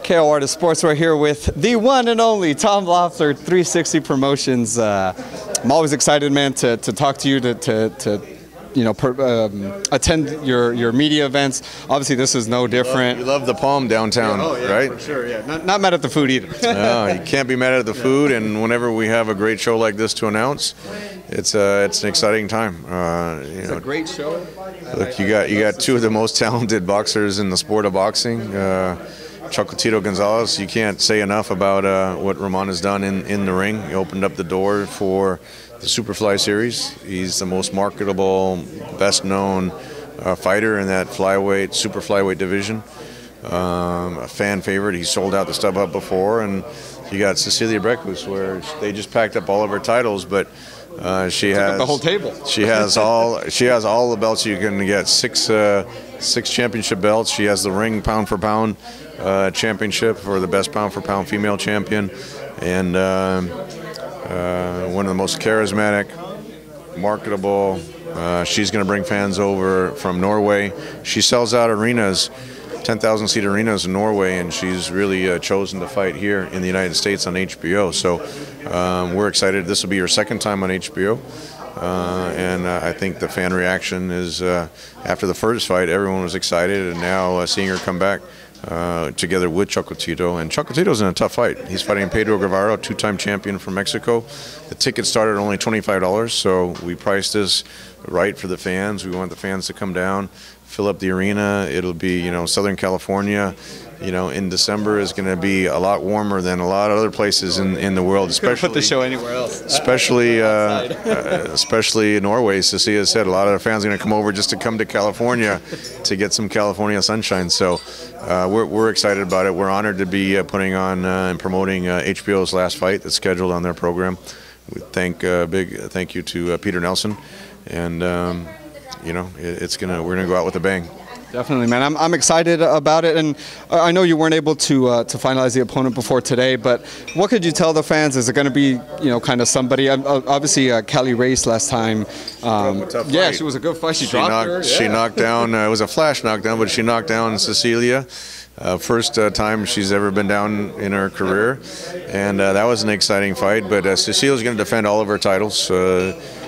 KO Artist Sports. We're here with the one and only Tom Lobster, 360 Promotions. I'm always excited, man, to talk to you, attend your media events. Obviously, this is no different. You love the Palm downtown, right? For sure, yeah. Not mad at the food either. No, you can't be mad at the food, and whenever we have a great show like this to announce, it's an exciting time. It's a great show. Look, you got two of the most talented boxers in the sport of boxing. Chocolatito Gonzalez, you can't say enough about what Ramon has done in the ring. He opened up the door for the Superfly series. He's the most marketable, best-known fighter in that flyweight, super flyweight division. A fan favorite. He sold out the StubHub before, and you got Cecilia Breckus, where they just packed up all of her titles, but she has the whole table. She has all the belts you can get. Six championship belts. She has the ring pound for pound championship for the best pound for pound female champion, and one of the most charismatic, marketable. She's going to bring fans over from Norway. She sells out arenas, 10,000 seat arenas in Norway, and she's really chosen to fight here in the United States on HBO. So we're excited. This will be her second time on HBO. And I think the fan reaction is, after the first fight, everyone was excited, and now seeing her come back together with Chocolatito. And Chocolatito's in a tough fight. He's fighting Pedro Guevara, two-time champion from Mexico. The ticket started at only $25, so we priced this right for the fans. We want the fans to come down, fill up the arena. It'll be, Southern California. In December is going to be a lot warmer than a lot of other places in the world. Especially put the show anywhere else. Especially Norway. Cecilia said a lot of the fans are going to come over just to come to California to get some California sunshine. So we're excited about it. We're honored to be putting on and promoting HBO's last fight that's scheduled on their program. We big thank you to Peter Nelson, and we're gonna go out with a bang. Definitely, man. I'm excited about it, and I know you weren't able to finalize the opponent before today, but what could you tell the fans? Is it going to be, kind of somebody? Obviously, Kelly Race last time. Yeah, she was a good fight. She dropped her. She knocked down. It was a flash knockdown, but she knocked down Cecilia. First time she's ever been down in her career, and that was an exciting fight. But Cecilia's going to defend all of her titles.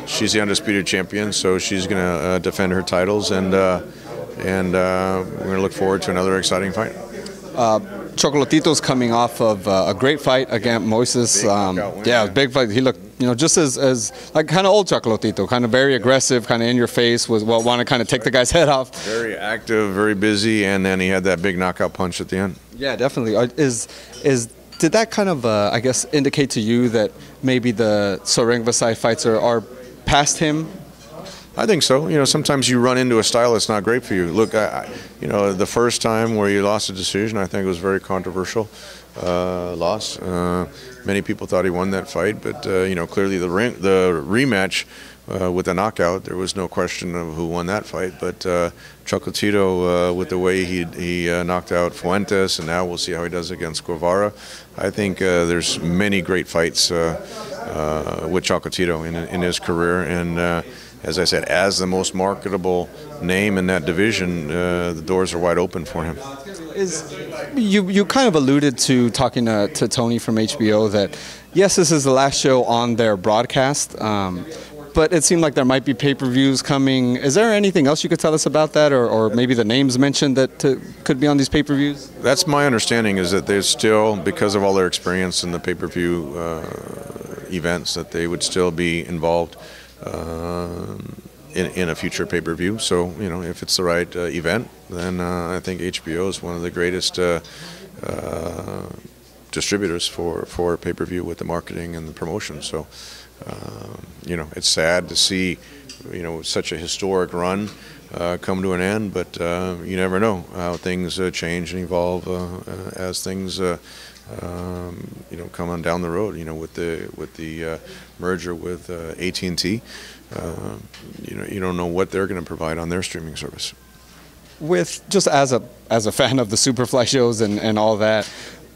She's the undisputed champion, so she's going to defend her titles, and we're going to look forward to another exciting fight. Chocolatito's coming off of a great fight against Moises. Big fight. He looked, just as like kind of old Chocolatito, kind of very aggressive, kind of in your face, want to kind of take the guy's head off. Very active, very busy, and then he had that big knockout punch at the end. Yeah, definitely. Did that kind of, I guess, indicate to you that maybe the Soreng Vasai fights are past him? I think so. Sometimes you run into a style that's not great for you. Look, the first time where you lost a decision, I think it was very controversial loss. Many people thought he won that fight, but clearly the rematch with the knockout, there was no question of who won that fight. But Chocolatito, with the way he knocked out Fuentes, and now we'll see how he does against Guevara. I think there's many great fights with Chocolatito in his career, and as I said, as the most marketable name in that division, the doors are wide open for him. You kind of alluded to talking to Tony from HBO that, yes, this is the last show on their broadcast, but it seemed like there might be pay-per-views coming. Is there anything else you could tell us about that, or maybe the names mentioned that could be on these pay-per-views? That's my understanding, is that there's still, because of all their experience in the pay-per-view events, that they would still be involved in a future pay-per-view. So if it's the right event, then I think HBO is one of the greatest distributors for pay-per-view with the marketing and the promotion. So it's sad to see such a historic run come to an end, but you never know how things change and evolve as things come on down the road. With the merger with AT&T, you don't know what they're going to provide on their streaming service. With just as a fan of the Superfly shows and all that,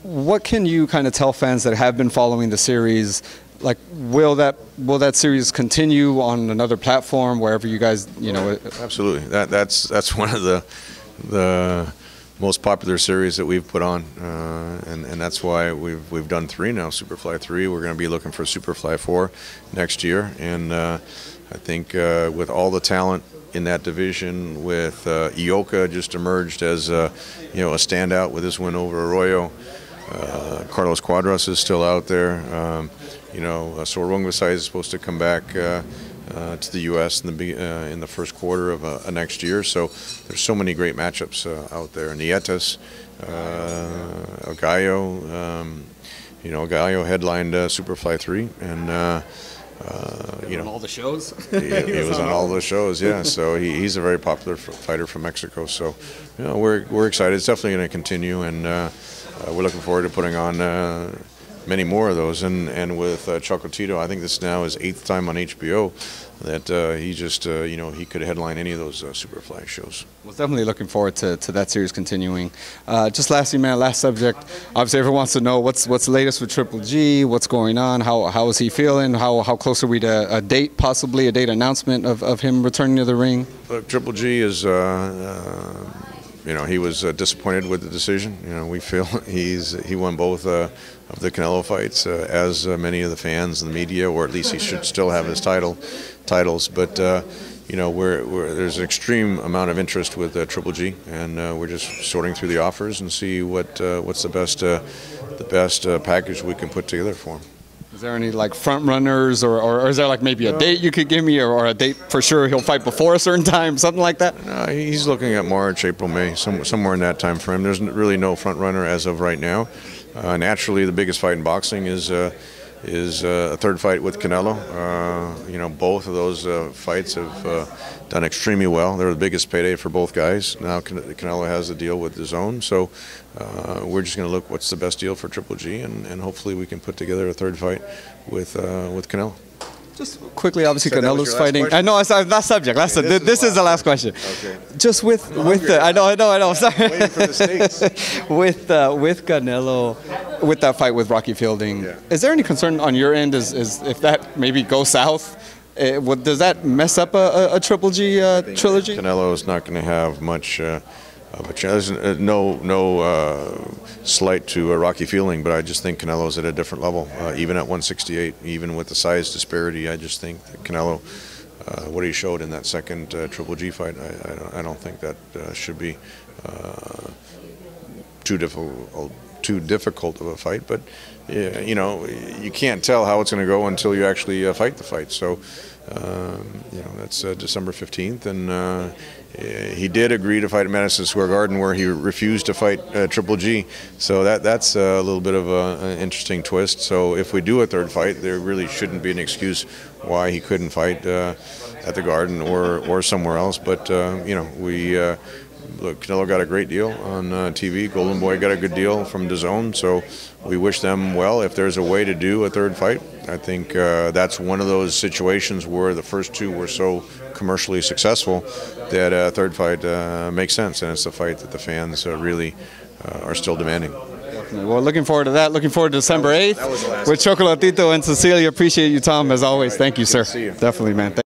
what can you kind of tell fans that have been following the series? Like, will that series continue on another platform wherever you guys, Absolutely. That's one of the most popular series that we've put on, and that's why we've done 3 now, Superfly 3. We're going to be looking for Superfly 4 next year, and I think with all the talent in that division, with Ioka just emerged as a standout with his win over Arroyo. Carlos Cuadras is still out there. Sorongvasai is supposed to come back to the U.S. in the first quarter of next year. So there's so many great matchups out there. Nietas, Gallo, Gallo headlined Superfly 3, and on all the shows. he was on all those shows, yeah. So he's a very popular fighter from Mexico. So we're excited. It's definitely going to continue, and we're looking forward to putting on many more of those. And with Chocolatito, I think this now is 8th time on HBO that he just he could headline any of those Superfly shows. Well, definitely looking forward to that series continuing. Just lastly, man, last subject. Obviously, everyone wants to know what's the latest with Triple G. What's going on? How is he feeling? How close are we to a date, possibly a date announcement of him returning to the ring? Look, Triple G is. He was disappointed with the decision. We feel he won both of the Canelo fights, as many of the fans and the media, or at least he should still have his titles. But there's an extreme amount of interest with Triple G, and we're just sorting through the offers and see what's the best package we can put together for him. Is there any front runners, or is there maybe a date you could give me, or a date for sure he'll fight before a certain time, something like that? No, he's looking at March, April, May, somewhere in that time frame. There's really no front runner as of right now. Naturally, the biggest fight in boxing is a third fight with Canelo. Both of those fights have done extremely well. They're the biggest payday for both guys. Now Canelo has a deal with his own, so we're just going to look what's the best deal for Triple G, and hopefully we can put together a third fight with Canelo. Just quickly, obviously, So Canelo's fighting. question? I know, it's last subject. This is the last question. Okay. Just with the, I know. Sorry. Waiting for the steaks. with Canelo, with that fight with Rocky Fielding, Yeah. is there any concern on your end? Is if that maybe goes south? Does that mess up a Triple G trilogy? Canelo is not going to have much of a chance. No slight to Rocky Fielding, but I just think Canelo's at a different level. Even at 168, even with the size disparity, I just think that Canelo, what he showed in that second Triple G fight, I don't think that should be too difficult of a fight. But you can't tell how it's going to go until you actually fight the fight. So that's December 15th, and he did agree to fight at Madison Square Garden, where he refused to fight Triple G. So that's a little bit of an interesting twist. So if we do a third fight, there really shouldn't be an excuse why he couldn't fight at the Garden or somewhere else. But look, Canelo got a great deal on TV. Golden Boy got a good deal from DAZN, so we wish them well. If there's a way to do a third fight, I think that's one of those situations where the first two were so commercially successful that a third fight makes sense, and it's a fight that the fans really are still demanding. Well, looking forward to that. Looking forward to December 8th with Chocolatito and Cecilia. Appreciate you, Tom, as always. Thank you, sir. See you. Definitely, man. Thank